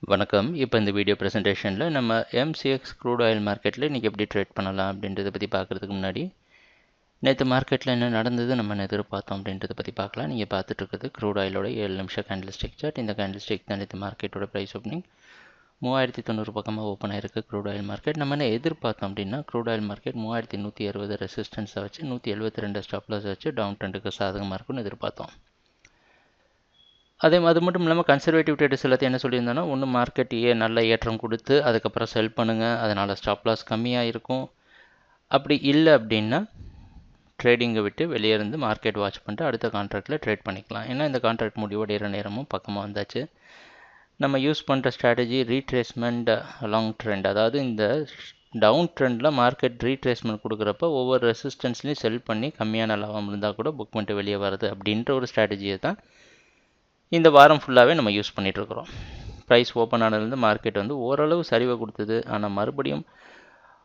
வணக்கம். இப்போ இந்த வீடியோ ப்ரெசன்டேஷனில் நம்ம MCX க்ரூட் ஆயில் மார்க்கெட்டில் இன்றைக்கி எப்படி ட்ரேட் பண்ணலாம் அப்படின்றத பற்றி பார்க்குறதுக்கு முன்னாடி நேற்று மார்க்கெட்டில் என்ன நடந்தது நம்ம எதிர்பார்த்தோம் அப்படின்றத பற்றி பார்க்கலாம். நீங்கள் பார்த்துட்டு இருக்கிறது க்ரூட் ஆயிலோட 7 நிமிஷம் கேண்டில் ஸ்டிக் சார்ட். இந்த கேண்டில் ஸ்டிக் தான் நேற்று மார்க்கெட்டோட ப்ரைஸ் ஓப்பனிங் 3090 பக்கமாக ஓப்பன் ஆயிருக்கு க்ரூட் ஆயில் மார்க்கெட். நம்ம என்ன எதிர்பார்த்தோம் அப்படின்னா க்ரூட் ஆயில் மார்க்கெட் 3160 ரெசிஸ்டன்ஸை வச்சு 172 ஸ்டாப் லாஸ் வச்சு டவுன் ட்ரெண்டுக்கு சாதகமாக இருக்கும்னு எதிர்பார்த்தோம். அது மட்டும் இல்லாமல் கன்சர்வேட்டிவ் ட்ரேடர்ஸ் எல்லாத்தையும் என்ன சொல்லியிருந்தோன்னா, ஒன்று மார்க்கெட் நல்ல ஏற்றம் கொடுத்து அதுக்கப்புறம் செல் பண்ணுங்கள், அதனால் ஸ்டாப் லாஸ் கம்மியாக இருக்கும். அப்படி இல்லை அப்படின்னா ட்ரேடிங்கை விட்டு வெளியே இருந்து மார்க்கெட் வாட்ச் பண்ணிட்டு அடுத்த கான்ட்ராக்டில் ட்ரேட் பண்ணிக்கலாம். ஏன்னா இந்த கான்ட்ராக்ட் முடிவடைகிற நேரமும் பக்கமாக வந்தாச்சு. நம்ம யூஸ் பண்ணுற ஸ்ட்ராட்டஜி ரீட்ரேஸ்மெண்ட் லாங் ட்ரெண்ட். அதாவது இந்த டவுன் ட்ரெண்டில் மார்க்கெட் ரீட்ரேஸ்மெண்ட் கொடுக்குறப்ப ஒவ்வொரு ரெசிஸ்டன்ஸ்லையும் செல் பண்ணி கம்மியான லாபம் இருந்தால் கூட புக் பண்ணிட்டு வெளியே வருது அப்படின்ற ஒரு ஸ்ட்ராட்டஜியை தான் இந்த வாரம் ஃபுல்லாகவே நம்ம யூஸ் பண்ணிகிட்ருக்குறோம். ப்ரைஸ் ஓப்பன் ஆனதுலேருந்து மார்க்கெட் வந்து ஓரளவு சரிவை கொடுத்தது. ஆனால் மறுபடியும்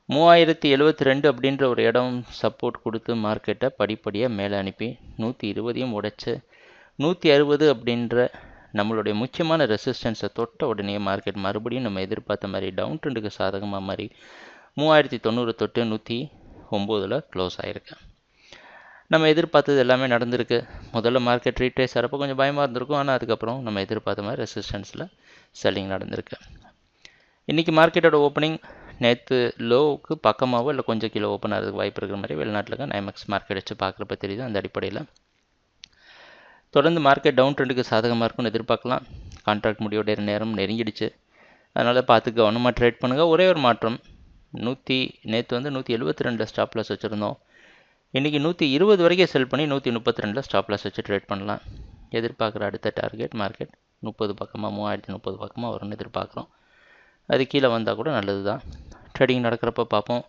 3072 அப்படின்ற ஒரு இடம் சப்போர்ட் கொடுத்து மார்க்கெட்டை படிப்படியாக மேலே அனுப்பி 120ஐயும் உடைச்சு 160 அப்படின்ற நம்மளுடைய முக்கியமான ரெசிஸ்டன்ஸை தொட்ட உடனே மார்க்கெட் மறுபடியும் நம்ம எதிர்பார்த்த மாதிரி டவுன் ட்ரெண்டுக்கு சாதகமாக மாதிரி 3090 தொட்டு 109 க்ளோஸ் ஆகிருக்கு. நம்ம எதிர்பார்த்தது எல்லாமே நடந்திருக்கு. முதல்ல மார்க்கெட் ரீட்ரேஸ் ஆகிறப்போ கொஞ்சம் பயமாக இருந்திருக்கும். ஆனால் அதுக்கப்புறம் நம்ம எதிர்பார்த்த மாதிரி ரெசிஸ்டன்ஸில் செல்லிங் நடந்திருக்கு. இன்றைக்கி மார்க்கெட்டோட ஓப்பனிங் நேற்று லோவுக்கு பக்கமாகவோ இல்லை கொஞ்சம் கீழே ஓப்பன் ஆகிறதுக்கு வாய்ப்பு இருக்கிற மாதிரி வெளிநாட்டில் இருக்க நைமெக்ஸ் மார்க்கெட் வச்சு பார்க்குறப்ப தெரியுது. அந்த அடிப்படையில் தொடர்ந்து மார்க்கெட் டவுன் ட்ரெண்டுக்கு சாதகமாக இருக்கும்னு எதிர்பார்க்கலாம். கான்ட்ராக்ட் முடிவுடைய நேரம் நெருங்கிடுச்சு. அதனால் பார்த்து கவனமாக ட்ரேட் பண்ணுங்கள். ஒரே ஒரு மாற்றம், நேற்று வந்து 172 ஸ்டாப் லாஸ் வச்சுருந்தோம். இன்றைக்கி 120 வரைக்கும் செல் பண்ணி 132 ஸ்டாப் லாஸ் வச்சு ட்ரேட் பண்ணலாம். எதிர்பார்க்குற அடுத்த டார்கெட் மார்க்கெட் 30 பக்கமாக 3030 பக்கமாக வரும்னு எதிர்பார்க்குறோம். அது கீழே வந்தால் கூட நல்லது தான். ட்ரேடிங் நடக்கிறப்ப பார்ப்போம்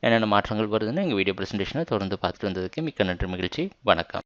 என்னென்ன மாற்றங்கள் வருதுன்னு. எங்கள் வீடியோ ப்ரெசன்டேஷனை தொடர்ந்து பார்த்துட்டு வந்ததுக்கு மிக்க நன்றி, மகிழ்ச்சி, வணக்கம்.